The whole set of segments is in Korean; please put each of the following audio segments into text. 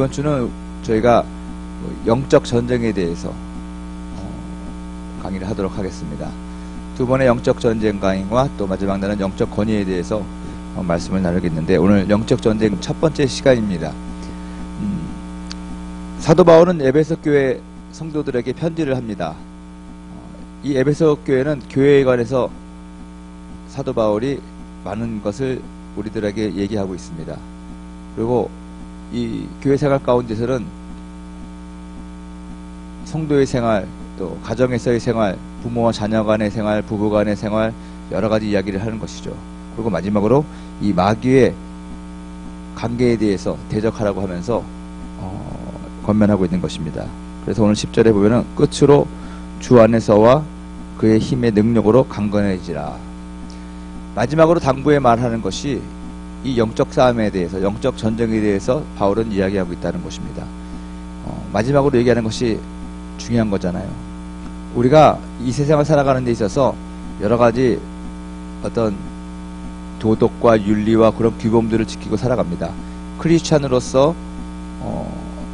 이번 주는 저희가 영적 전쟁에 대해서 강의를 하도록 하겠습니다. 두 번의 영적 전쟁 강의와 또 마지막 날은 영적 권위에 대해서 말씀을 나누겠는데, 오늘 영적 전쟁 첫 번째 시간입니다. 사도 바울은 에베소 교회 성도들에게 편지를 합니다. 이 에베소 교회는 교회에 관해서 사도 바울이 많은 것을 우리들에게 얘기하고 있습니다. 그리고 이 교회 생활 가운데서는 성도의 생활, 또 가정에서의 생활, 부모와 자녀 간의 생활, 부부 간의 생활, 여러 가지 이야기를 하는 것이죠. 그리고 마지막으로 이 마귀의 관계에 대해서 대적하라고 하면서 권면하고 있는 것입니다. 그래서 오늘 10절에 보면은 끝으로 주 안에서와 그의 힘의 능력으로 강건해지라. 마지막으로 당부에 말하는 것이 이 영적 싸움에 대해서, 영적 전쟁에 대해서 바울은 이야기하고 있다는 것입니다. 마지막으로 얘기하는 것이 중요한 거잖아요. 우리가 이 세상을 살아가는 데 있어서 여러 가지 어떤 도덕과 윤리와 그런 규범들을 지키고 살아갑니다. 크리스찬으로서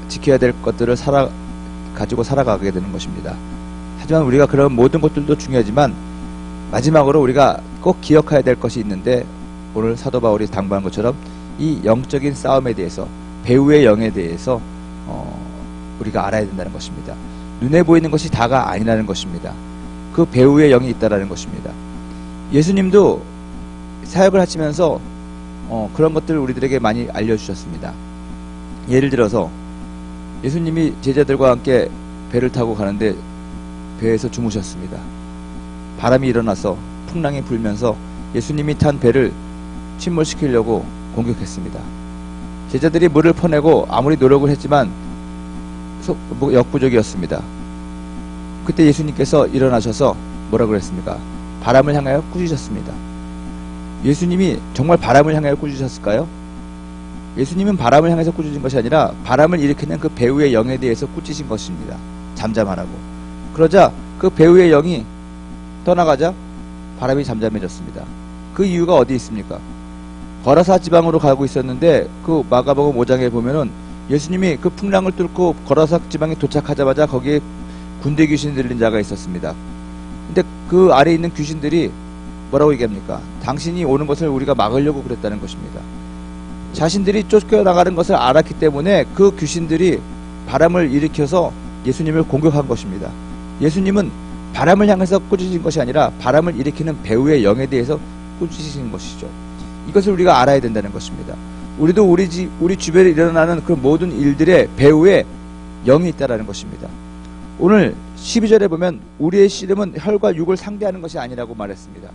지켜야 될 것들을 가지고 살아가게 되는 것입니다. 하지만 우리가 그런 모든 것들도 중요하지만 마지막으로 우리가 꼭 기억해야 될 것이 있는데, 오늘 사도 바울이 당부한 것처럼 이 영적인 싸움에 대해서, 배후의 영에 대해서 우리가 알아야 된다는 것입니다. 눈에 보이는 것이 다가 아니라는 것입니다. 그 배후의 영이 있다라는 것입니다. 예수님도 사역을 하시면서 그런 것들을 우리들에게 많이 알려주셨습니다. 예를 들어서 예수님이 제자들과 함께 배를 타고 가는데 배에서 주무셨습니다. 바람이 일어나서 풍랑이 불면서 예수님이 탄 배를 침몰시키려고 공격했습니다. 제자들이 물을 퍼내고 아무리 노력을 했지만 역부족이었습니다. 그때 예수님께서 일어나셔서 뭐라고 그랬습니까? 바람을 향하여 꾸짖으셨습니다. 예수님이 정말 바람을 향하여 꾸짖으셨을까요? 예수님은 바람을 향해서 꾸짖은 것이 아니라 바람을 일으키는 그 배후의 영에 대해서 꾸짖으신 것입니다. 잠잠하라고. 그러자 그 배후의 영이 떠나가자 바람이 잠잠해졌습니다. 그 이유가 어디 있습니까? 거라사 지방으로 가고 있었는데 그 마가복음 5장에 보면은 예수님이 그 풍랑을 뚫고 거라사 지방에 도착하자마자 거기에 군대 귀신 들린 자가 있었습니다. 근데 그 아래에 있는 귀신들이 뭐라고 얘기합니까? 당신이 오는 것을 우리가 막으려고 그랬다는 것입니다. 자신들이 쫓겨나가는 것을 알았기 때문에 그 귀신들이 바람을 일으켜서 예수님을 공격한 것입니다. 예수님은 바람을 향해서 꾸짖으신 것이 아니라 바람을 일으키는 배후의 영에 대해서 꾸짖으신 것이죠. 이것을 우리가 알아야 된다는 것입니다. 우리도 우리 주변에 일어나는 그 모든 일들의 배후에 영이 있다는 것입니다. 오늘 12절에 보면 우리의 씨름은 혈과 육을 상대하는 것이 아니라고 말했습니다.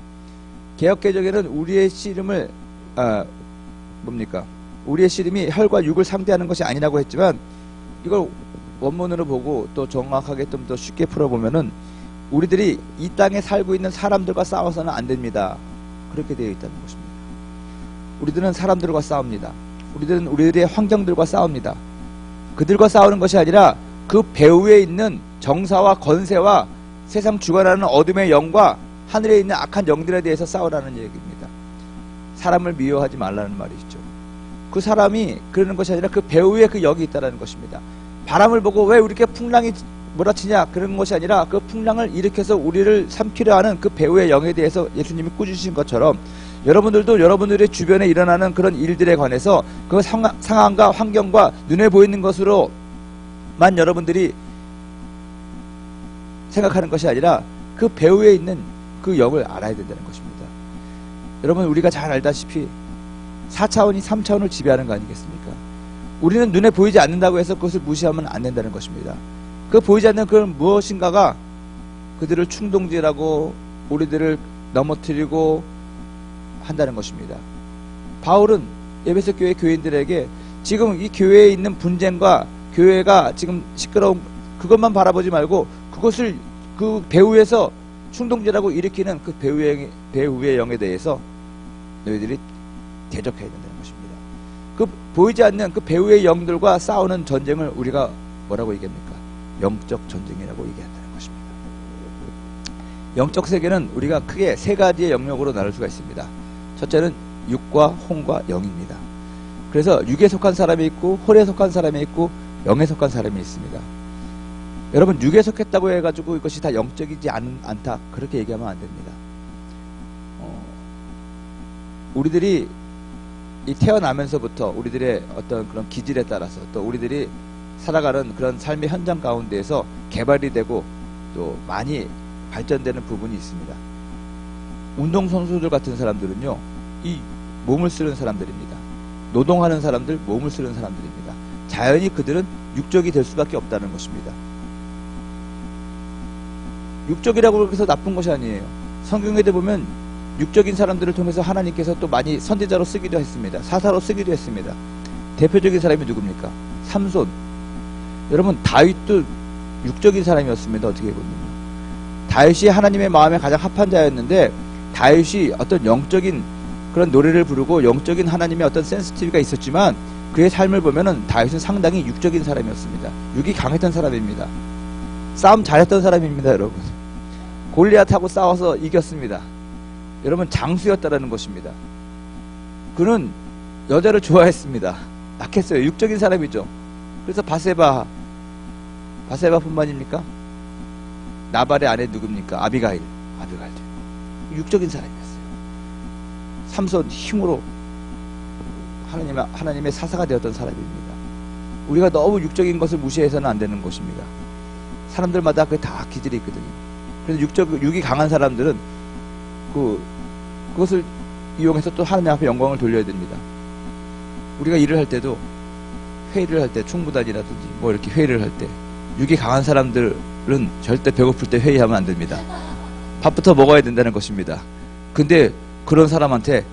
개역개정에는 우리의 씨름을 우리의 씨름이 혈과 육을 상대하는 것이 아니라고 했지만, 이걸 원문으로 보고 또 정확하게 좀 더 쉽게 풀어보면은 우리들이 이 땅에 살고 있는 사람들과 싸워서는 안 됩니다. 그렇게 되어 있다는 것입니다. 우리들은 사람들과 싸웁니다. 우리들은 우리들의 환경들과 싸웁니다. 그들과 싸우는 것이 아니라 그 배후에 있는 정사와 건세와 세상 주관하는 어둠의 영과 하늘에 있는 악한 영들에 대해서 싸우라는 얘기입니다. 사람을 미워하지 말라는 말이죠. 그 사람이 그러는 것이 아니라 그 배후에 그 영이 있다는 것입니다. 바람을 보고 왜 이렇게 풍랑이 몰아치냐, 그런 것이 아니라 그 풍랑을 일으켜서 우리를 삼키려 하는 그 배후의 영에 대해서 예수님이 꾸짖으신 것처럼, 여러분들도 여러분들의 주변에 일어나는 그런 일들에 관해서 그 상황과 환경과 눈에 보이는 것으로만 여러분들이 생각하는 것이 아니라 그 배후에 있는 그 영을 알아야 된다는 것입니다. 여러분, 우리가 잘 알다시피 4차원이 3차원을 지배하는 거 아니겠습니까? 우리는 눈에 보이지 않는다고 해서 그것을 무시하면 안 된다는 것입니다. 그 보이지 않는 그런 무엇인가가 그들을 충동질하고 우리들을 넘어뜨리고 한다는 것입니다. 바울은 에베소 교회 교인들에게 지금 이 교회에 있는 분쟁과 교회가 지금 시끄러운 그것만 바라보지 말고 그것을 그 배후에서 충동질하고 일으키는 그 배후의 영에 대해서 너희들이 대적해야 된다는 것입니다. 그 보이지 않는 그 배후의 영들과 싸우는 전쟁을 우리가 뭐라고 얘기합니까? 영적 전쟁이라고 얘기한다는 것입니다. 영적 세계는 우리가 크게 세 가지의 영역으로 나눌 수가 있습니다. 첫째는 육과 혼과 영입니다. 그래서 육에 속한 사람이 있고 홀에 속한 사람이 있고 영에 속한 사람이 있습니다. 여러분 육에 속했다고 해가지고 이것이 다 영적이지 않다 그렇게 얘기하면 안 됩니다. 우리들이 이 태어나면서부터 우리들의 어떤 그런 기질에 따라서 또 우리들이 살아가는 그런 삶의 현장 가운데에서 개발이 되고 또 많이 발전되는 부분이 있습니다. 운동선수들 같은 사람들은요, 이 몸을 쓰는 사람들입니다. 노동하는 사람들, 몸을 쓰는 사람들입니다. 자연히 그들은 육적이 될 수밖에 없다는 것입니다. 육적이라고 해서 나쁜 것이 아니에요. 성경에도 보면 육적인 사람들을 통해서 하나님께서 또 많이 선지자로 쓰기도 했습니다. 사사로 쓰기도 했습니다. 대표적인 사람이 누굽니까? 삼손. 여러분 다윗도 육적인 사람이었습니다. 어떻게 보면요. 다윗이 하나님의 마음에 가장 합한 자였는데 다윗이 어떤 영적인 그런 노래를 부르고 영적인 하나님의 어떤 센시티브가 있었지만 그의 삶을 보면은 다윗은 상당히 육적인 사람이었습니다. 육이 강했던 사람입니다. 싸움 잘했던 사람입니다. 여러분 골리앗하고 싸워서 이겼습니다. 여러분 장수였다라는 것입니다. 그는 여자를 좋아했습니다. 약했어요. 육적인 사람이죠. 그래서 바세바뿐만입니까? 나발의 아내 누굽니까? 아비가일도 육적인 사람이었어요. 삼손 힘으로 하나님의 사사가 되었던 사람입니다. 우리가 너무 육적인 것을 무시해서는 안 되는 것입니다. 사람들마다 그게 다 기질이 있거든요. 그래서 육이 강한 사람들은 그것을 이용해서 또 하나님 앞에 영광을 돌려야 됩니다. 우리가 일을 할 때도 회의를 할 때 충무단이라든지 뭐 이렇게 회의를 할 때 육이 강한 사람들은 절대 배고플 때 회의하면 안 됩니다. 밥부터 먹어야 된다는 것입니다. 근데 그런 사람한테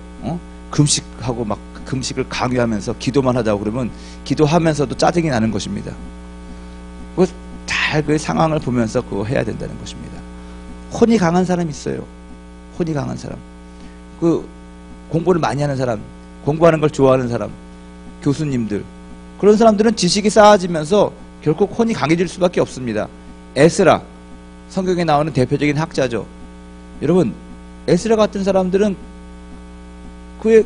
금식하고 막 금식을 강요하면서 기도만 하자고 그러면 기도하면서도 짜증이 나는 것입니다. 잘 그 상황을 보면서 그거 해야 된다는 것입니다. 혼이 강한 사람이 있어요. 혼이 강한 사람. 공부를 많이 하는 사람, 공부하는 걸 좋아하는 사람, 교수님들. 그런 사람들은 지식이 쌓아지면서 결국 혼이 강해질 수밖에 없습니다. 에스라, 성경에 나오는 대표적인 학자죠. 여러분, 에스라 같은 사람들은 그의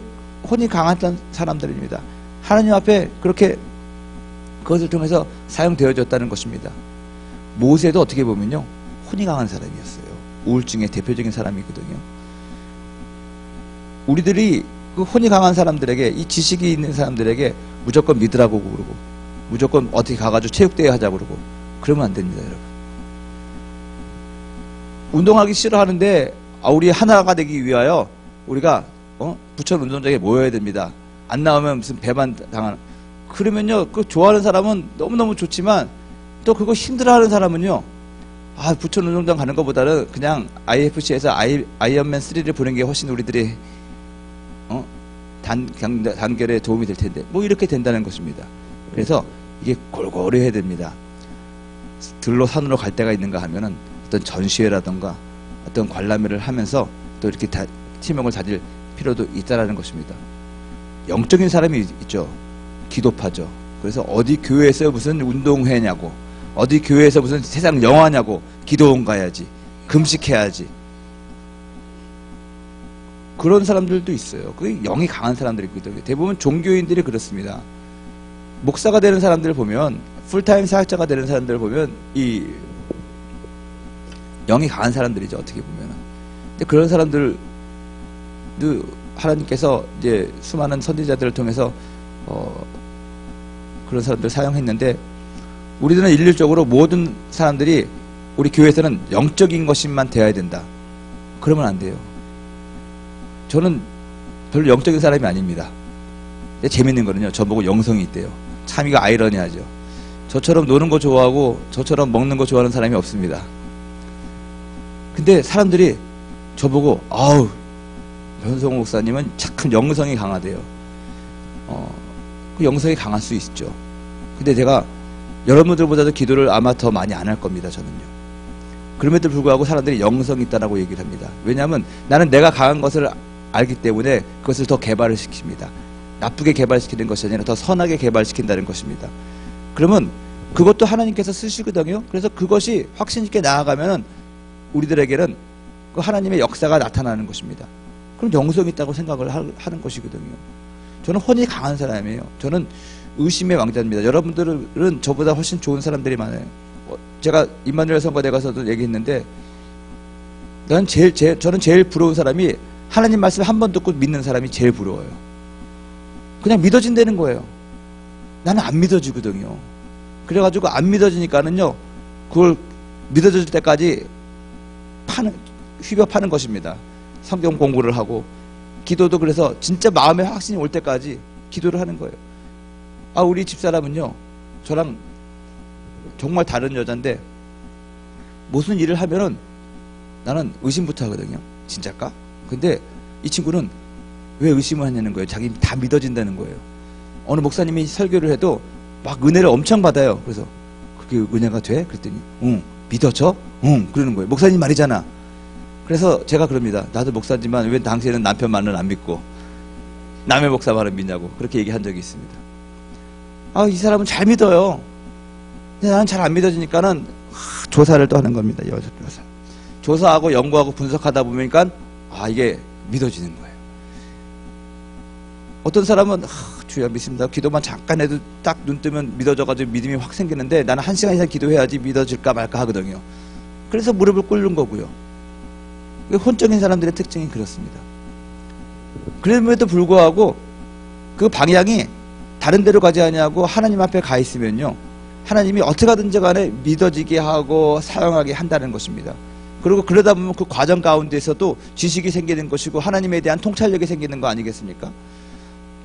혼이 강한 사람들입니다. 하나님 앞에 그렇게 그것을 통해서 사용되어졌다는 것입니다. 모세도 어떻게 보면요, 혼이 강한 사람이었어요. 우울증의 대표적인 사람이거든요. 우리들이 그 혼이 강한 사람들에게, 이 지식이 있는 사람들에게 무조건 믿으라고 그러고 무조건 어떻게 가가지고 체육대회 하자고 그러고 그러면 안 됩니다. 여러분, 운동하기 싫어하는데 우리 하나가 되기 위하여 우리가 부천 운동장에 모여야 됩니다. 안 나오면 무슨 배만 당하는. 그러면요, 그 좋아하는 사람은 너무너무 좋지만 또 그거 힘들어하는 사람은요, 부천 운동장 가는 것보다는 그냥 IFC에서 아이언맨 3를 보는 게 훨씬 우리들이 단결에 도움이 될 텐데 뭐 이렇게 된다는 것입니다. 그래서 이게 골고루 해야 됩니다. 들로 산으로 갈 때가 있는가 하면은 어떤 전시회라던가 어떤 관람회를 하면서 또 이렇게 팀명을 다질 필요도 있다라는 것입니다. 영적인 사람이 있죠. 기도파죠. 그래서 어디 교회에서 무슨 운동회냐고, 어디 교회에서 무슨 세상 영화냐고, 기도원 가야지, 금식해야지. 그런 사람들도 있어요. 그게 영이 강한 사람들이거든요. 대부분 종교인들이 그렇습니다. 목사가 되는 사람들을 보면, 풀타임 사역자가 되는 사람들을 보면 이 영이 강한 사람들이죠. 어떻게 보면. 근데 그런 사람들도 하나님께서 이제 수많은 선지자들을 통해서 그런 사람들 사용했는데, 우리들은 일률적으로 모든 사람들이 우리 교회에서는 영적인 것만 되어야 된다. 그러면 안 돼요. 저는 별로 영적인 사람이 아닙니다. 근데 재밌는 거는요, 저보고 영성이 있대요. 참 이거 아이러니하죠. 저처럼 노는 거 좋아하고 저처럼 먹는 거 좋아하는 사람이 없습니다. 근데 사람들이 저보고 변성호 목사님은 착한 영성이 강하대요. 그 영성이 강할 수 있죠. 근데 제가 여러분들보다도 기도를 아마 더 많이 안 할 겁니다. 저는요. 그럼에도 불구하고 사람들이 영성이 있다라고 얘기를 합니다. 왜냐하면 나는 내가 강한 것을 알기 때문에 그것을 더 개발을 시킵니다. 나쁘게 개발시키는 것이 아니라 더 선하게 개발시킨다는 것입니다. 그러면 그것도 하나님께서 쓰시거든요. 그래서 그것이 확신 있게 나아가면 우리들에게는 그 하나님의 역사가 나타나는 것입니다. 그럼 영성이 있다고 생각을 하는 것이거든요. 저는 혼이 강한 사람이에요. 저는 의심의 왕자입니다. 여러분들은 저보다 훨씬 좋은 사람들이 많아요. 제가 임마누엘 선거대 가서도 얘기했는데, 저는 제일 부러운 사람이 하나님 말씀 한 번 듣고 믿는 사람이 제일 부러워요. 그냥 믿어진다는 거예요. 나는 안 믿어지거든요. 그래가지고 안 믿어지니까는요, 그걸 믿어질 때까지 휘벼 파는 것입니다. 성경 공부를 하고, 기도도 그래서 진짜 마음에 확신이 올 때까지 기도를 하는 거예요. 우리 집사람은요, 저랑 정말 다른 여잔데, 무슨 일을 하면은 나는 의심부터 하거든요. 진짜일까? 근데 이 친구는 왜 의심을 하냐는 거예요. 자기 다 믿어진다는 거예요. 어느 목사님이 설교를 해도 막 은혜를 엄청 받아요. 그래서 그게 은혜가 돼? 그랬더니 응 믿어져? 응 그러는 거예요. 목사님 말이잖아. 그래서 제가 그럽니다. 나도 목사지만 왜 당신은 남편 말은 안 믿고 남의 목사 말은 믿냐고 그렇게 얘기한 적이 있습니다. 이 사람은 잘 믿어요. 근데 나는 잘 안 믿어지니까는 조사를 또 하는 겁니다. 조사하고 연구하고 분석하다 보니까 이게 믿어지는 거예요. 어떤 사람은 주여 믿습니다. 기도만 잠깐 해도 딱 눈 뜨면 믿어져가지고 믿음이 확 생기는데 나는 1시간 이상 기도해야지 믿어질까 말까 하거든요. 그래서 무릎을 꿇는 거고요. 혼적인 사람들의 특징이 그렇습니다. 그럼에도 불구하고 그 방향이 다른 데로 가지 아니하고 하나님 앞에 가 있으면요, 하나님이 어떻게 하든지 간에 믿어지게 하고 사용하게 한다는 것입니다. 그리고 그러다 보면 그 과정 가운데서도 지식이 생기는 것이고 하나님에 대한 통찰력이 생기는 거 아니겠습니까?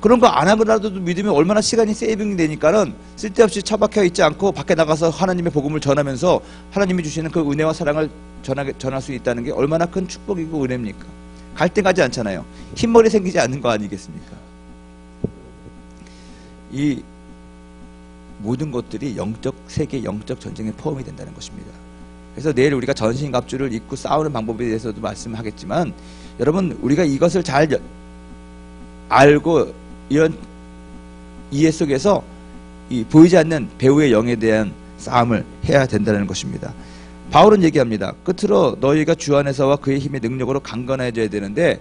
그런 거 안 하더라도 믿으면 얼마나 시간이 세이빙이 되니까는 쓸데없이 처박혀 있지 않고 밖에 나가서 하나님의 복음을 전하면서 하나님이 주시는 그 은혜와 사랑을 전할 수 있다는 게 얼마나 큰 축복이고 은혜입니까? 갈등 가지 않잖아요. 흰머리 생기지 않는 거 아니겠습니까? 이 모든 것들이 세계 영적 전쟁에 포함이 된다는 것입니다. 그래서 내일 우리가 전신갑주를 입고 싸우는 방법에 대해서도 말씀하겠지만, 여러분 우리가 이것을 잘 알고 이런 이해 속에서 이 보이지 않는 배후의 영에 대한 싸움을 해야 된다는 것입니다. 바울은 얘기합니다. 끝으로 너희가 주 안에서와 그의 힘의 능력으로 강건해져야 되는데,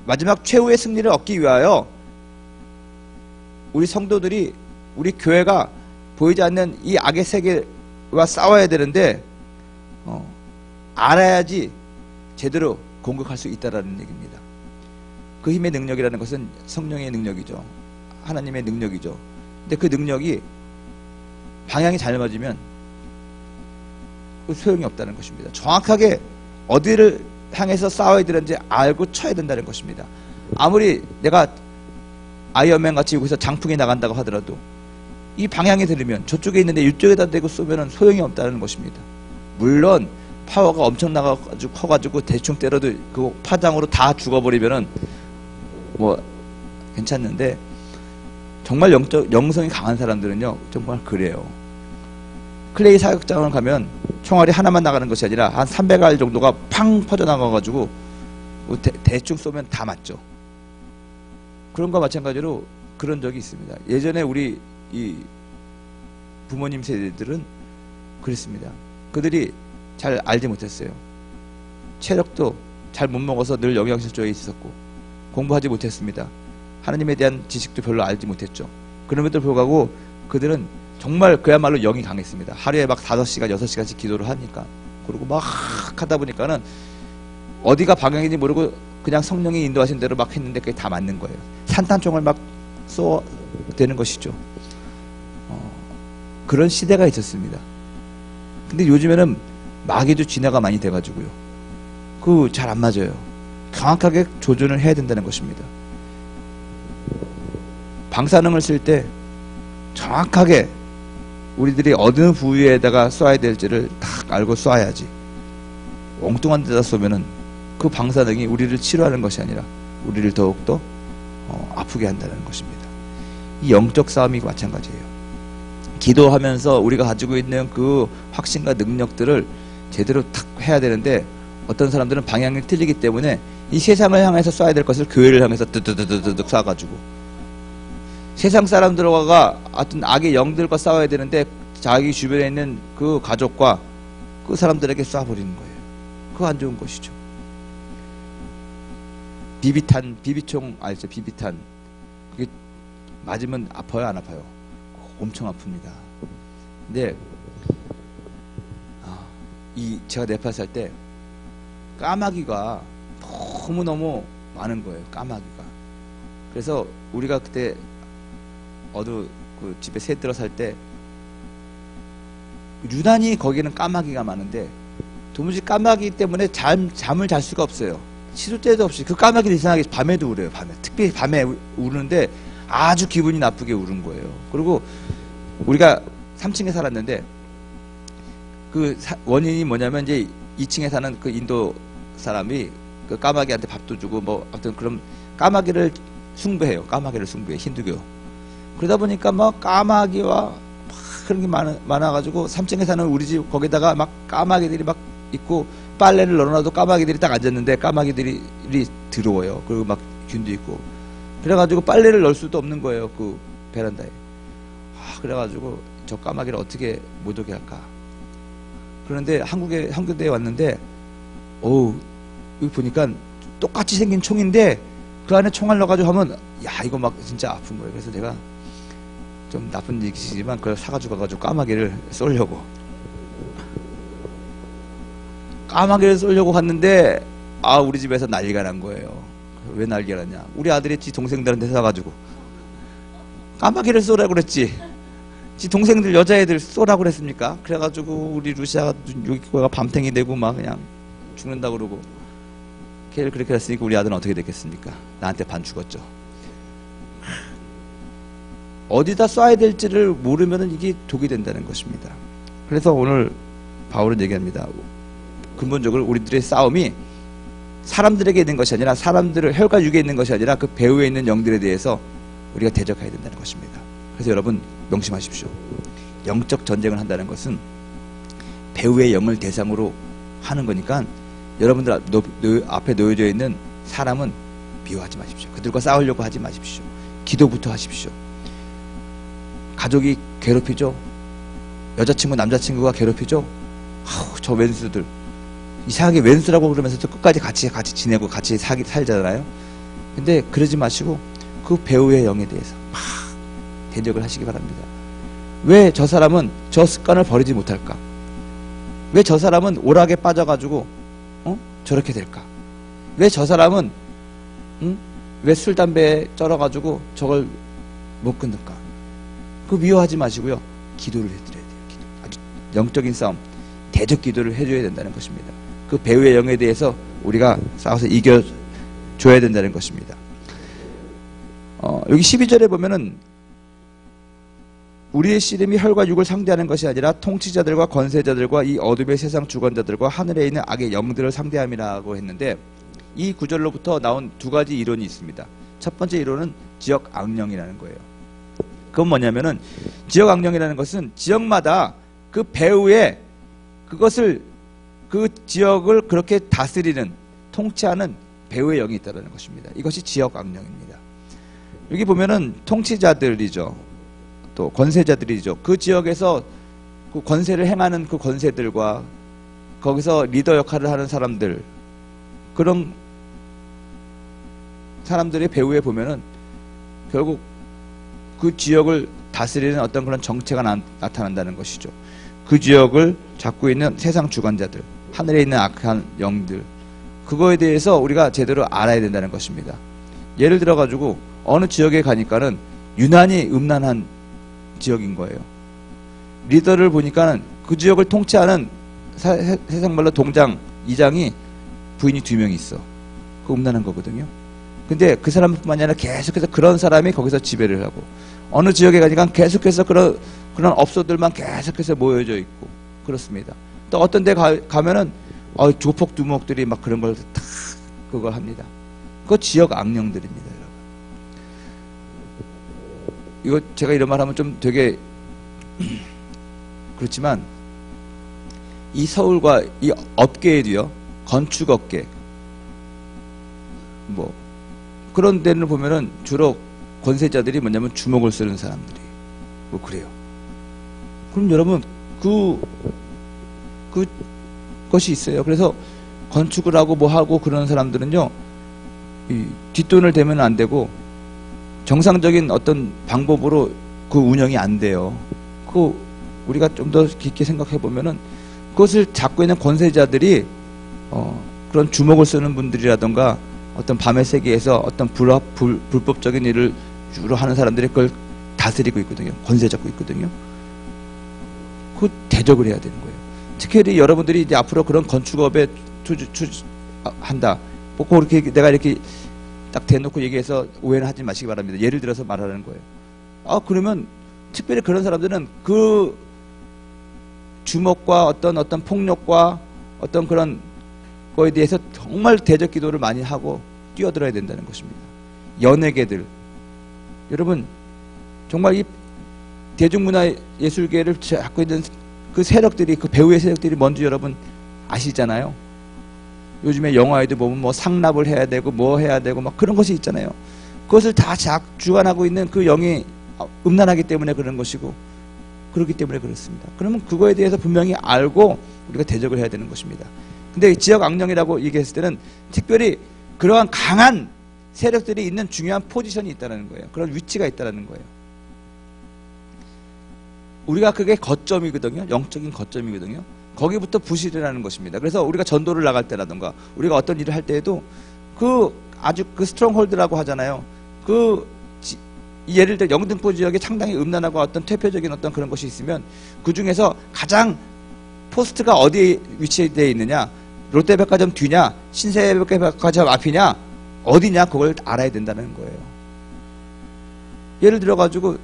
마지막 최후의 승리를 얻기 위하여 우리 성도들이, 우리 교회가 보이지 않는 이 악의 세계와 싸워야 되는데 알아야지 제대로 공격할 수 있다라는 얘기입니다. 그 힘의 능력이라는 것은 성령의 능력이죠. 하나님의 능력이죠. 근데 그 능력이 방향이 잘 맞으면 소용이 없다는 것입니다. 정확하게 어디를 향해서 싸워야 되는지 알고 쳐야 된다는 것입니다. 아무리 내가 아이언맨 같이 여기서 장풍이 나간다고 하더라도 이 방향이 들으면 저쪽에 있는데 이쪽에다 대고 쏘면 소용이 없다는 것입니다. 물론 파워가 엄청 나가지고 커가지고 대충 때려도 그 파장으로 다 죽어버리면은 뭐 괜찮는데, 정말 영성이 강한 사람들은요 정말 그래요. 클레이 사격장을 가면 총알이 하나만 나가는 것이 아니라 한 300알 정도가 팡 퍼져나가가지고 대충 쏘면 다 맞죠. 그런 거 마찬가지로 그런 적이 있습니다. 예전에 우리 이 부모님 세대들은 그랬습니다. 그들이 잘 알지 못했어요. 체력도 잘 못 먹어서 늘 영양실조에 있었고 공부하지 못했습니다. 하나님에 대한 지식도 별로 알지 못했죠. 그럼에도 불구하고 그들은 정말 그야말로 영이 강했습니다. 하루에 막 5시간, 6시간씩 기도를 하니까. 그리고 막 하다 보니까는 어디가 방향인지 모르고 그냥 성령이 인도하신 대로 막 했는데 그게 다 맞는 거예요. 산탄총을 막 쏘되는 것이죠. 그런 시대가 있었습니다. 근데 요즘에는 마귀도 진화가 많이 돼가지고요. 그 잘 안 맞아요. 정확하게 조준을 해야 된다는 것입니다. 방사능을 쓸 때 정확하게 우리들이 어느 부위에다가 쏴야 될지를 딱 알고 쏴야지. 엉뚱한 데다 쏘면은 그 방사능이 우리를 치료하는 것이 아니라 우리를 더욱더 아프게 한다는 것입니다. 이 영적 싸움이 마찬가지예요. 기도하면서 우리가 가지고 있는 그 확신과 능력들을 제대로 탁 해야 되는데, 어떤 사람들은 방향이 틀리기 때문에 이 세상을 향해서 쏴야 될 것을 교회를 향해서 뜨뜨뜨뜨뜨 쏴가지고, 세상 사람들과 어떤 악의 영들과 싸워야 되는데 자기 주변에 있는 그 가족과 그 사람들에게 쏴버리는 거예요. 그거 안 좋은 것이죠. 비비탄, 비비총 알죠? 비비탄. 이게 맞으면 아파요, 안 아파요? 엄청 아픕니다. 근데 제가 네팔 살 때 까마귀가 너무너무 많은 거예요. 까마귀가. 그래서 우리가 그때 그 집에 새 들어 살 때 유난히 거기는 까마귀가 많은데 도무지 까마귀 때문에 잠을 잘 수가 없어요. 시도 때도 없이. 그 까마귀는 이상하게 밤에도 울어요. 밤에. 특별히 밤에 우는데 아주 기분이 나쁘게 우는 거예요. 그리고 우리가 3층에 살았는데 그 원인이 뭐냐면 이제 2층에 사는 그 인도 사람이 그 까마귀한테 밥도 주고 뭐 아무튼 그럼 까마귀를 숭배해요. 까마귀를 숭배해. 힌두교. 그러다 보니까 막 까마귀와 막 그런 게 많아가지고 3층에 사는 우리 집 거기다가 막 까마귀들이 막 있고 빨래를 널어놔도 까마귀들이 딱 앉았는데 까마귀들이 들어와요. 그리고 막 균도 있고. 그래가지고 빨래를 넣을 수도 없는 거예요. 그 베란다에. 그래가지고 저 까마귀를 어떻게 못 오게 할까. 그런데 한국에 왔는데 여기 보니까 똑같이 생긴 총인데 그 안에 총알 넣어가지고 하면 야 이거 막 진짜 아픈 거예요. 그래서 내가 좀 나쁜 얘기지만 그걸 사가지고 가가지고 까마귀를 쏘려고 갔는데 우리 집에서 난리가 난 거예요. 왜 난리가 났냐. 우리 아들이 지 동생들한테 사가지고 까마귀를 쏘라고 그랬지. 지 동생들 여자애들 쏘라고 그랬습니까? 그래가지고 우리 루시아가 여기가 밤탱이 되고 막 그냥 죽는다 그러고 걔를 그렇게 했으니까 우리 아들은 어떻게 됐겠습니까? 나한테 반 죽었죠. 어디다 쏴야 될지를 모르면 이게 독이 된다는 것입니다. 그래서 오늘 바울은 얘기합니다. 근본적으로 우리들의 싸움이 사람들에게 있는 것이 아니라 사람들을 혈과 육에 있는 것이 아니라 그 배후에 있는 영들에 대해서 우리가 대적해야 된다는 것입니다. 그래서 여러분 명심하십시오. 영적 전쟁을 한다는 것은 배후의 영을 대상으로 하는 거니까 여러분들 앞에 놓여져 있는 사람은 미워하지 마십시오. 그들과 싸우려고 하지 마십시오. 기도부터 하십시오. 가족이 괴롭히죠. 여자친구 남자친구가 괴롭히죠. 저 왼수들 이상하게 왼수라고 그러면서도 끝까지 같이 지내고 같이 살잖아요. 근데 그러지 마시고 그 배우의 영에 대해서 막 대적을 하시기 바랍니다. 왜 저 사람은 저 습관을 버리지 못할까? 왜 저 사람은 오락에 빠져가지고 저렇게 될까? 왜 저 사람은 왜 술 담배에 쩔어가지고 저걸 못 끊을까? 그 미워하지 마시고요. 기도를 해드려야 돼요. 기도. 아주 영적인 싸움, 대적 기도를 해줘야 된다는 것입니다. 그 배우의 영에 대해서 우리가 싸워서 이겨줘야 된다는 것입니다. 여기 12절에 보면은 우리의 씨름이 혈과 육을 상대하는 것이 아니라 통치자들과 권세자들과 이 어둠의 세상 주관자들과 하늘에 있는 악의 영들을 상대함이라고 했는데 이 구절로부터 나온 두 가지 이론이 있습니다. 첫 번째 이론은 지역 악령이라는 거예요. 그건 뭐냐면은 지역 악령이라는 것은 지역마다 그 배후에 그 지역을 그렇게 다스리는 통치하는 배후의 영이 있다는 것입니다. 이것이 지역 악령입니다. 여기 보면은 통치자들이죠. 또 권세자들이죠. 그 지역에서 그 권세를 행하는 그 권세들과 거기서 리더 역할을 하는 사람들, 그런 사람들의 배후에 보면은 결국 그 지역을 다스리는 어떤 그런 정체가 나타난다는 것이죠. 그 지역을 잡고 있는 세상 주관자들, 하늘에 있는 악한 영들, 그거에 대해서 우리가 제대로 알아야 된다는 것입니다. 예를 들어 가지고 어느 지역에 가니까는 유난히 음란한 지역인 거예요. 리더를 보니까는 그 지역을 통치하는 세상 말로 동장, 이장이 부인이 2명이 있어. 그거 음란한 거거든요. 근데 그 사람뿐만이 아니라 계속해서 그런 사람이 거기서 지배를 하고, 어느 지역에 가니까 계속해서 그런 업소들만 계속해서 모여져 있고 그렇습니다. 또 어떤 데 가면은 조폭 두목들이 막 그런 걸 다 그걸 합니다. 그거 지역 악령들입니다, 여러분. 이거 제가 이런 말 하면 좀 되게 그렇지만 이 서울과 이 업계에도요, 건축업계 뭐 그런 데를 보면은 주로 권세자들이 뭐냐면 주먹을 쓰는 사람들이 뭐 그래요. 그럼 여러분 그것이 있어요. 그래서 건축을 하고 뭐 하고 그런 사람들은요, 이 뒷돈을 대면 안 되고 정상적인 어떤 방법으로 그 운영이 안 돼요. 우리가 좀 더 깊게 생각해 보면은 그것을 잡고 있는 권세자들이 그런 주먹을 쓰는 분들이라던가 어떤 밤의 세계에서 어떤 불법적인 일을 주로 하는 사람들이 그걸 다스리고 있거든요. 권세 잡고 있거든요. 그 대적을 해야 되는 거예요. 특히 여러분들이 이제 앞으로 그런 건축업에 한다. 뭐 그렇게 내가 이렇게 딱 대놓고 얘기해서 오해는 하지 마시기 바랍니다. 예를 들어서 말하는 거예요. 그러면 특별히 그런 사람들은 그 주먹과 어떤 폭력과 어떤 그런 거에 대해서 정말 대적 기도를 많이 하고 뛰어들어야 된다는 것입니다. 연예계들, 여러분 정말 이 대중문화 예술계를 갖고 있는 그 세력들이, 그 배우의 세력들이 뭔지 여러분 아시잖아요. 요즘에 영화에도 보면 뭐 상납을 해야 되고 뭐 해야 되고 막 그런 것이 있잖아요. 그것을 다 주관하고 있는 그 영이 음란하기 때문에 그런 것이고, 그렇기 때문에 그렇습니다. 그러면 그거에 대해서 분명히 알고 우리가 대적을 해야 되는 것입니다. 근데 지역 악령이라고 얘기했을 때는 특별히 그러한 강한 세력들이 있는 중요한 포지션이 있다는 거예요. 그런 위치가 있다는 거예요. 우리가 그게 거점이거든요. 영적인 거점이거든요. 거기부터 부실이라는 것입니다. 그래서 우리가 전도를 나갈 때라든가 우리가 어떤 일을 할 때에도 아주 스트롱홀드라고 하잖아요. 예를 들어 영등포 지역에 상당히 음란하고 어떤 퇴폐적인 어떤 그런 것이 있으면 그 중에서 가장 포스트가 어디에 위치되어 있느냐, 롯데백화점 뒤냐, 신세백화점 앞이냐, 어디냐, 그걸 알아야 된다는 거예요. 예를 들어가지고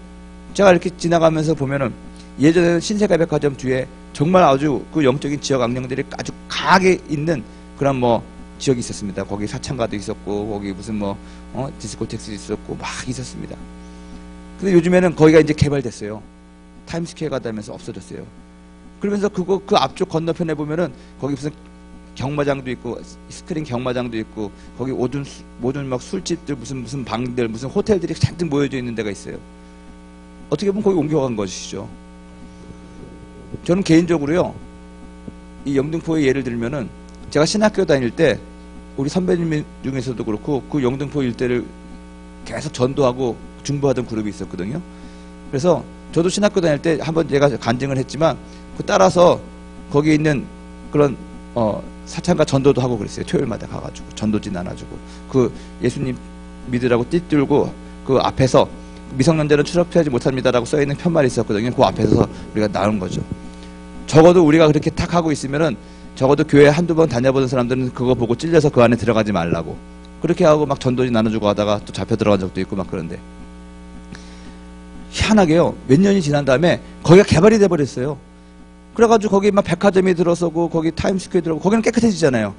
제가 이렇게 지나가면서 보면은 예전에는 신세계백화점 뒤에 정말 아주 그 영적인 지역 악령들이 아주 강하게 있는 그런 뭐 지역이 있었습니다. 거기 사창가도 있었고, 거기 무슨 디스코텍스 있었고 막 있었습니다. 근데 요즘에는 거기가 이제 개발됐어요. 타임스퀘어가 되면서 없어졌어요. 그러면서 그 앞쪽 건너편에 보면은 거기 무슨 경마장도 있고, 스크린 경마장도 있고, 거기 모든 막 술집들, 무슨 방들, 무슨 호텔들이 잔뜩 모여져 있는 데가 있어요. 어떻게 보면 거기 옮겨간 것이죠. 저는 개인적으로요, 이 영등포의 예를 들면은 제가 신학교 다닐 때 우리 선배님 중에서도 그렇고 그 영등포 일대를 계속 전도하고 중보하던 그룹이 있었거든요. 그래서 저도 신학교 다닐 때 한번 제가 간증을 했지만 따라서 거기 있는 그런 사창가 전도도 하고 그랬어요. 토요일마다 가가지고 전도지 나눠주고 그 예수님 믿으라고 띠뚫고 그 앞에서 미성년자는 출입하지 못합니다라고 써있는 편말이 있었거든요. 그 앞에서 우리가 나온 거죠. 적어도 우리가 그렇게 탁 하고 있으면은 적어도 교회 한두 번 다녀보는 사람들은 그거 보고 찔려서 그 안에 들어가지 말라고 그렇게 하고 막 전도지 나눠주고 하다가 또 잡혀 들어간 적도 있고 막 그런데 희한하게요, 몇 년이 지난 다음에 거기가 개발이 돼버렸어요. 그래가지고 거기 막 백화점이 들어서고 거기 타임스퀘어 들어오고 거기는 깨끗해지잖아요.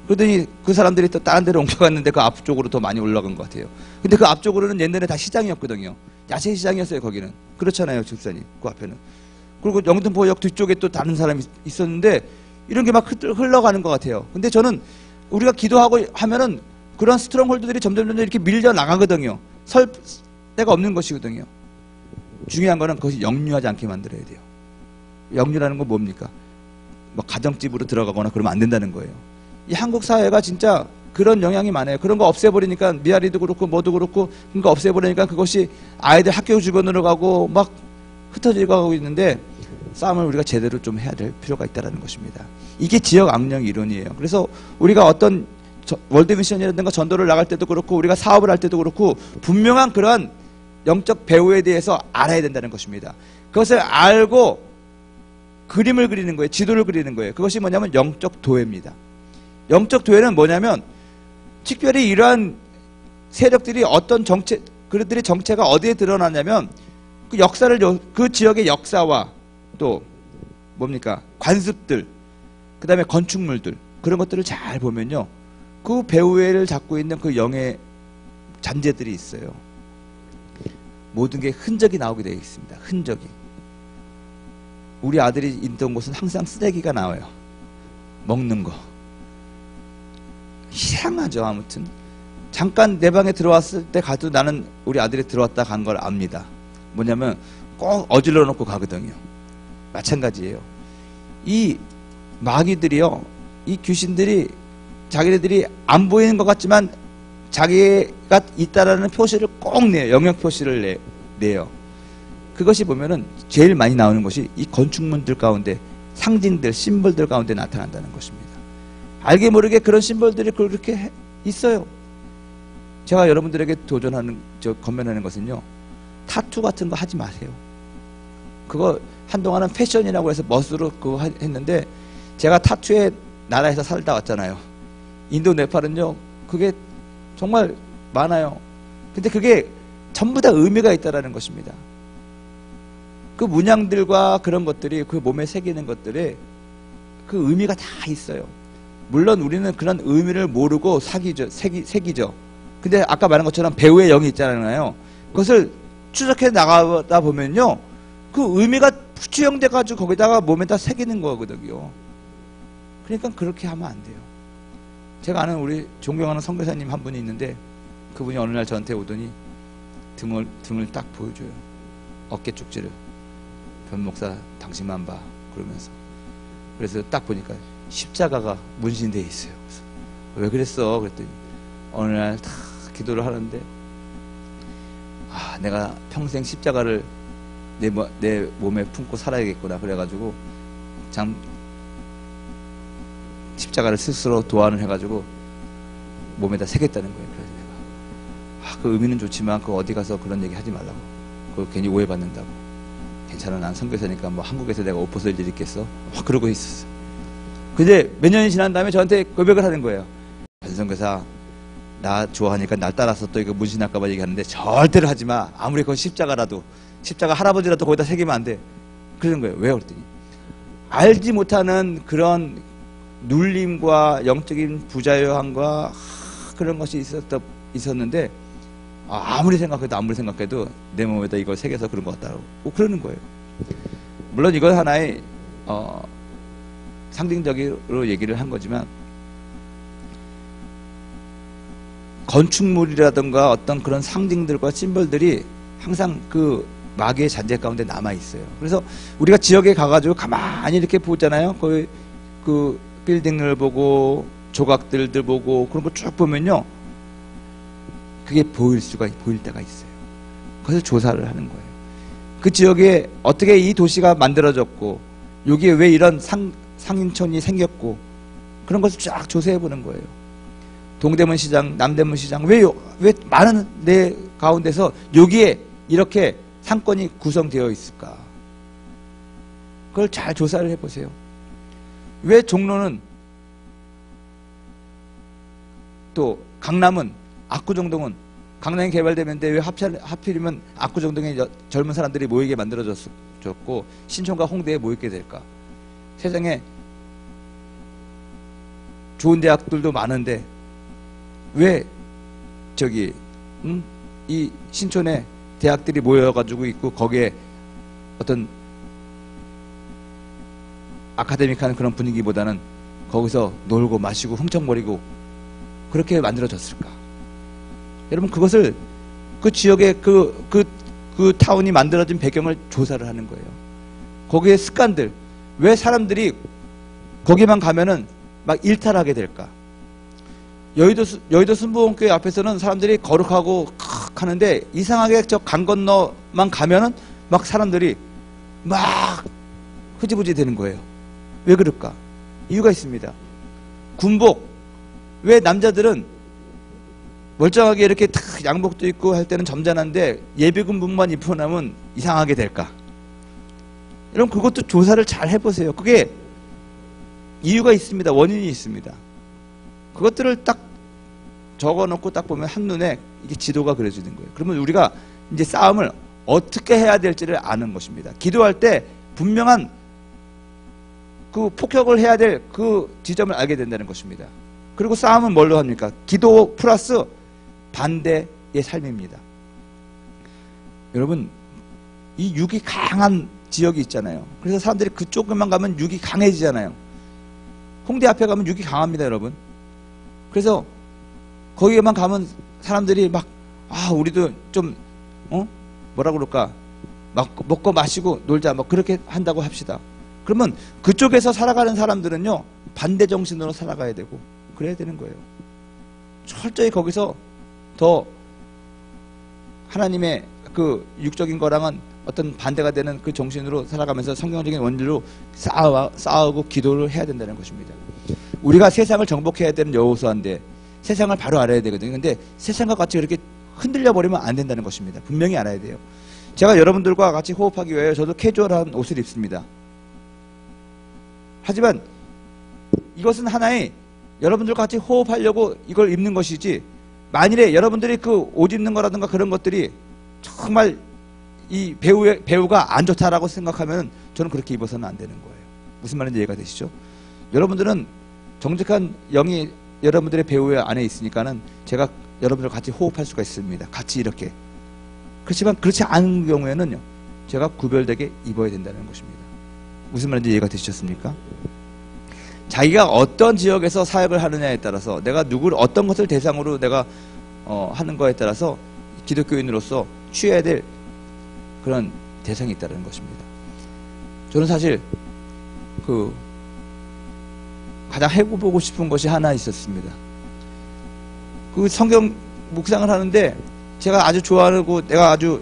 그러더니 그 사람들이 또 다른 데로 옮겨갔는데 그 앞쪽으로 더 많이 올라간 것 같아요. 근데 그 앞쪽으로는 옛날에 다 시장이었거든요. 야채 시장이었어요. 거기는. 그렇잖아요, 집사님. 그 앞에는. 그리고 영등포역 뒤쪽에 또 다른 사람이 있었는데 이런 게 막 흘러가는 것 같아요. 근데 저는 우리가 기도하고 하면은 그런 스트롱홀드들이 점점 이렇게 밀려 나가거든요. 설 데가 없는 것이거든요. 중요한 거는 그것이 역류하지 않게 만들어야 돼요. 역류라는 건 뭡니까? 뭐 가정집으로 들어가거나 그러면 안 된다는 거예요. 이 한국 사회가 진짜 그런 영향이 많아요. 그런 거 없애버리니까 미아리도 그렇고 뭐도 그렇고 그런 거 없애버리니까 그것이 아이들 학교 주변으로 가고 막 흩어져 가고 있는데 싸움을 우리가 제대로 좀 해야 될 필요가 있다는 것입니다. 이게 지역 악령 이론이에요. 그래서 우리가 어떤 월드미션이라든가 전도를 나갈 때도 그렇고 우리가 사업을 할 때도 그렇고 분명한 그런 영적 배후에 대해서 알아야 된다는 것입니다. 그것을 알고 그림을 그리는 거예요. 지도를 그리는 거예요. 그것이 뭐냐면 영적 도회입니다. 영적 도회는 뭐냐면 특별히 이러한 세력들이 어떤 그들의 정체가 어디에 드러나냐면 그 역사를, 그 지역의 역사와 또 뭡니까? 관습들, 그 다음에 건축물들, 그런 것들을 잘 보면요, 그 배후를 잡고 있는 그 영의 잔재들이 있어요. 모든 게 흔적이 나오게 되어 있습니다. 흔적이. 우리 아들이 있던 곳은 항상 쓰레기가 나와요. 먹는 거. 이상하죠. 아무튼 잠깐 내 방에 들어왔을 때 가도 나는 우리 아들이 들어왔다 간 걸 압니다. 뭐냐면 꼭 어질러 놓고 가거든요. 마찬가지예요. 이 마귀들이요, 이 귀신들이 자기네들이 안 보이는 것 같지만 자기가 있다라는 표시를 꼭 내요. 영역 표시를 내요. 그것이 보면은 제일 많이 나오는 것이 이 건축물들 가운데 상징들, 심벌들 가운데 나타난다는 것입니다. 알게 모르게 그런 심벌들이 그렇게 있어요. 제가 여러분들에게 권면하는 것은요, 타투 같은 거 하지 마세요. 그거 한동안은 패션이라고 해서 멋으로 그거 했는데, 제가 타투의 나라에서 살다 왔잖아요. 인도, 네팔은요, 그게 정말 많아요. 근데 그게 전부 다 의미가 있다라는 것입니다. 그 문양들과 그런 것들이 그 몸에 새기는 것들에 그 의미가 다 있어요. 물론 우리는 그런 의미를 모르고 새기죠. 근데 아까 말한 것처럼 배우의 영이 있잖아요. 그것을 추적해 나가다 보면요, 그 의미가 추영돼 가지고 거기다가 몸에다 새기는 거거든요. 그러니까 그렇게 하면 안 돼요. 제가 아는 우리 존경하는 선교사님 한 분이 있는데, 그분이 어느 날 저한테 오더니 등을 딱 보여줘요. 어깨 쪽지를. 변 목사 당신만 봐, 그러면서. 그래서 딱 보니까 십자가가 문신되어 있어요. 그래서 왜 그랬어? 그랬더니 어느 날 다 기도를 하는데, 내가 평생 십자가를 내 몸에 품고 살아야겠구나. 그래가지고 참 십자가를 스스로 도안을 해가지고 몸에다 새겼다는 거예요. 그래서 내가 그 의미는 좋지만 그 어디 가서 그런 얘기 하지 말라고. 그거 괜히 오해받는다고. 괜찮아, 난 선교사니까 뭐 한국에서 내가 옷 벗을 일이 있겠어? 막 그러고 있었어. 근데 몇 년이 지난 다음에 저한테 고백을 하는 거예요. 선교사, 나 좋아하니까 날 따라서 또 이거 문신할까봐 얘기하는데 절대로 하지 마. 아무리 그건 십자가라도, 십자가 할아버지라도 거기다 새기면 안 돼. 그러는 거예요. 왜요? 그랬더니 알지 못하는 그런 눌림과 영적인 부자유함과 그런 것이 있었는데, 아무리 생각해도 내 몸에다 이걸 새겨서 그런 것 같다고 그러는 거예요. 물론 이건 하나의 상징적으로 얘기를 한 거지만, 건축물이라든가 어떤 그런 상징들과 심벌들이 항상 그 마귀의 잔재 가운데 남아 있어요. 그래서 우리가 지역에 가가지고 가만히 이렇게 보잖아요. 그 빌딩을 보고 조각들들 보고 그런 거 쭉 보면요, 그게 보일 때가 있어요. 그래서 조사를 하는 거예요. 그 지역에 어떻게 이 도시가 만들어졌고, 여기에 왜 이런 상인촌이 생겼고, 그런 것을 쫙 조사해 보는 거예요. 동대문 시장, 남대문 시장, 왜 많은 내 가운데서 여기에 이렇게 상권이 구성되어 있을까? 그걸 잘 조사를 해보세요. 왜 종로는, 또 강남은, 압구정동은, 강남이 개발되는데 왜 하필이면 압구정동에 젊은 사람들이 모이게 만들어졌고 신촌과 홍대에 모이게 될까? 세상에 좋은 대학들도 많은데 왜 이 신촌에 대학들이 모여가지고 있고, 거기에 어떤 아카데믹한 그런 분위기보다는 거기서 놀고 마시고 흥청거리고 그렇게 만들어졌을까? 여러분, 그것을 그 지역의 그 타운이 만들어진 배경을 조사를 하는 거예요. 거기에 습관들, 왜 사람들이 거기만 가면은 막 일탈하게 될까? 여의도 순복음교회 앞에서는 사람들이 거룩하고 하는데, 이상하게 저 강 건너만 가면은 막 사람들이 막 흐지부지 되는 거예요. 왜 그럴까? 이유가 있습니다. 군복, 왜 남자들은 멀쩡하게 이렇게 탁 양복도 입고 할 때는 점잖은데 예비군복만 입고 나면 이상하게 될까? 여러분, 그것도 조사를 잘 해보세요. 그게 이유가 있습니다. 원인이 있습니다. 그것들을 딱 적어놓고 딱 보면 한눈에 이게 지도가 그려지는 거예요. 그러면 우리가 이제 싸움을 어떻게 해야 될지를 아는 것입니다. 기도할 때 분명한 그 폭격을 해야 될 그 지점을 알게 된다는 것입니다. 그리고 싸움은 뭘로 합니까? 기도 플러스 반대의 삶입니다. 여러분, 이 육이 강한 지역이 있잖아요. 그래서 사람들이 그쪽만 가면 육이 강해지잖아요. 홍대 앞에 가면 육이 강합니다, 여러분. 그래서 거기에만 가면 사람들이 막, 우리도 좀, 뭐라 그럴까, 막 먹고 마시고 놀자, 뭐 그렇게 한다고 합시다. 그러면 그쪽에서 살아가는 사람들은요, 반대 정신으로 살아가야 되고 그래야 되는 거예요. 철저히 거기서 더 하나님의 그 육적인 거랑은 어떤 반대가 되는 그 정신으로 살아가면서 성경적인 원리로 싸우고 기도를 해야 된다는 것입니다. 우리가 세상을 정복해야 되는 여호수아인데 세상을 바로 알아야 되거든요. 근데 세상과 같이 그렇게 흔들려 버리면 안 된다는 것입니다. 분명히 알아야 돼요. 제가 여러분들과 같이 호흡하기 위해 저도 캐주얼한 옷을 입습니다. 하지만 이것은 하나의 여러분들과 같이 호흡하려고 이걸 입는 것이지, 만일에 여러분들이 그 옷 입는 거라든가 그런 것들이 정말 이 배우가 안 좋다라고 생각하면 저는 그렇게 입어서는 안 되는 거예요. 무슨 말인지 이해가 되시죠? 여러분들은 정직한 영이 여러분들의 배우 안에 있으니까는 제가 여러분들과 같이 호흡할 수가 있습니다. 같이 이렇게. 그렇지만 그렇지 않은 경우에는요, 제가 구별되게 입어야 된다는 것입니다. 무슨 말인지 이해가 되셨습니까? 자기가 어떤 지역에서 사역을 하느냐에 따라서, 내가 누구를 어떤 것을 대상으로 내가 하는 거에 따라서 기독교인으로서 취해야 될 그런 대상이 있다는 것입니다. 저는 사실 가장 해보고 싶은 것이 하나 있었습니다. 그 성경 묵상을 하는데 제가 아주 좋아하고 내가 아주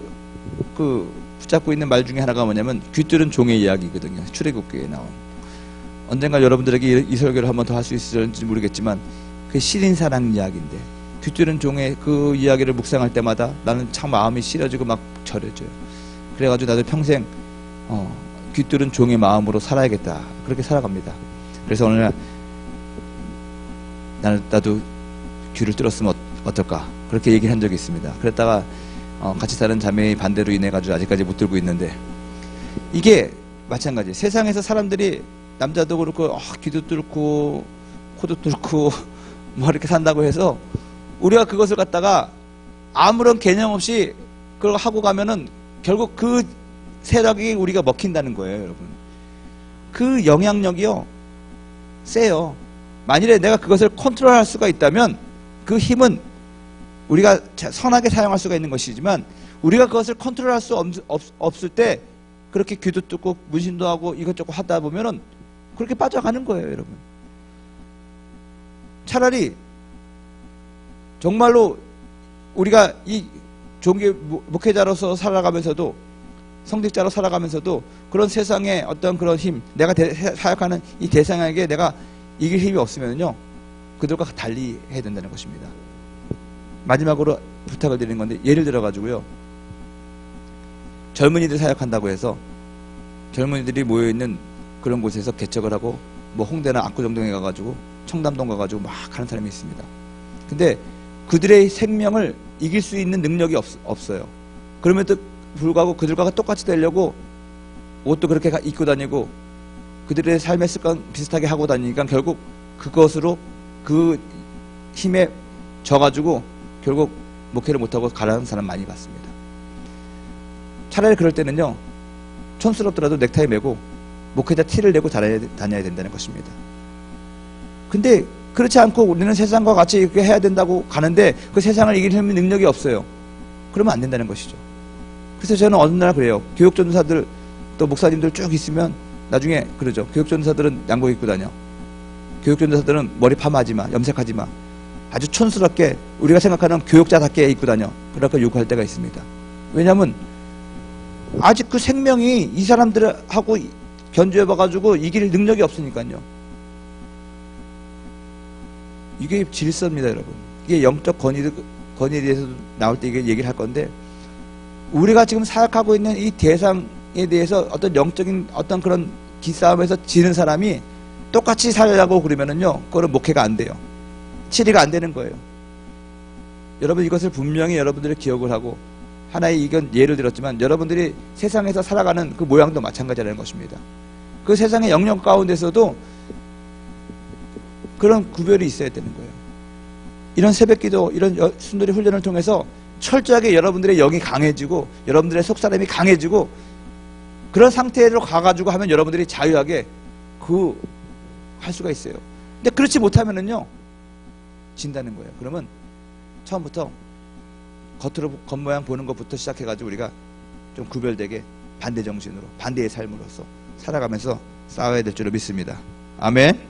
붙잡고 있는 말 중에 하나가 뭐냐면 귀뚫은 종의 이야기거든요. 출애굽기에 나온. 언젠가 여러분들에게 이 설교를 한 번 더 할 수 있을지 모르겠지만 그 시린 사랑 이야기인데, 귀뚫은 종의 그 이야기를 묵상할 때마다 나는 참 마음이 시려지고 막 저려져요. 그래가지고 나도 평생 귀뚫은 종의 마음으로 살아야겠다, 그렇게 살아갑니다. 그래서 어느 날 나도 귀를 뚫었으면 어떨까, 그렇게 얘기를 한 적이 있습니다. 그랬다가 같이 사는 자매의 반대로 인해 가지고 아직까지 못 들고 있는데, 이게 마찬가지. 세상에서 사람들이 남자도 그렇고 귀도 뚫고 코도 뚫고 뭐 이렇게 산다고 해서 우리가 그것을 갖다가 아무런 개념 없이 그걸 하고 가면은 결국 그 세력이 우리가 먹힌다는 거예요, 여러분. 그 영향력이요, 세요. 만일에 내가 그것을 컨트롤할 수가 있다면 그 힘은 우리가 선하게 사용할 수가 있는 것이지만, 우리가 그것을 컨트롤할 수 없을 때 그렇게 귀도 뚫고 문신도 하고 이것저것 하다 보면은 그렇게 빠져가는 거예요, 여러분. 차라리 정말로 우리가 이 종교 목회자로서 살아가면서도, 성직자로 살아가면서도 그런 세상의 어떤 그런 힘, 내가 사역하는 이 대상에게 내가 이길 힘이 없으면요, 그들과 달리 해야 된다는 것입니다. 마지막으로 부탁을 드리는 건데, 예를 들어 가지고요, 젊은이들 사역한다고 해서 젊은이들이 모여있는 그런 곳에서 개척을 하고 뭐 홍대나 압구정동에 가가지고 청담동 가가지고 막 하는 사람이 있습니다. 근데 그들의 생명을 이길 수 있는 능력이 없어요. 그럼에도 불구하고 그들과 똑같이 되려고 옷도 그렇게 입고 다니고 그들의 삶의 습관 비슷하게 하고 다니니까 결국 그것으로 그 힘에 져가지고 결국 목회를 못하고 가라는 사람 많이 봤습니다. 차라리 그럴 때는요, 촌스럽더라도 넥타이 매고 목회자 티를 내고 다녀야 된다는 것입니다. 근데 그렇지 않고 우리는 세상과 같이 이렇게 해야 된다고 가는데 그 세상을 이길 능력이 없어요. 그러면 안 된다는 것이죠. 그래서 저는 어느 날 그래요. 교육전도사들 또 목사님들 쭉 있으면 나중에 그러죠. 교육전도사들은 양복 입고 다녀. 교육전도사들은 머리 파마하지 마, 염색하지 마. 아주 촌스럽게 우리가 생각하는 교육자답게 입고 다녀. 그렇게 요구할 때가 있습니다. 왜냐하면 아직 그 생명이 이 사람들하고 견주해봐가지고 이길 능력이 없으니까요. 이게 질서입니다, 여러분. 이게 영적 권위에 대해서 나올 때 이게 얘기를 할 건데, 우리가 지금 사역하고 있는 이 대상에 대해서 어떤 영적인 어떤 그런 기싸움에서 지는 사람이 똑같이 살려고 그러면은요, 그거는 목회가 안 돼요. 치리가 안 되는 거예요. 여러분, 이것을 분명히 여러분들이 기억을 하고, 하나의 이건 예를 들었지만 여러분들이 세상에서 살아가는 그 모양도 마찬가지라는 것입니다. 그 세상의 영역 가운데서도 그런 구별이 있어야 되는 거예요. 이런 새벽기도, 이런 순돌이 훈련을 통해서 철저하게 여러분들의 영이 강해지고 여러분들의 속사람이 강해지고 그런 상태로 가가지고 하면 여러분들이 자유하게 할 수가 있어요. 근데 그렇지 못하면은요, 진다는 거예요. 그러면 처음부터 겉으로 겉모양 보는 것부터 시작해가지고 우리가 좀 구별되게 반대 정신으로, 반대의 삶으로서 살아가면서 싸워야 될 줄로 믿습니다. 아멘.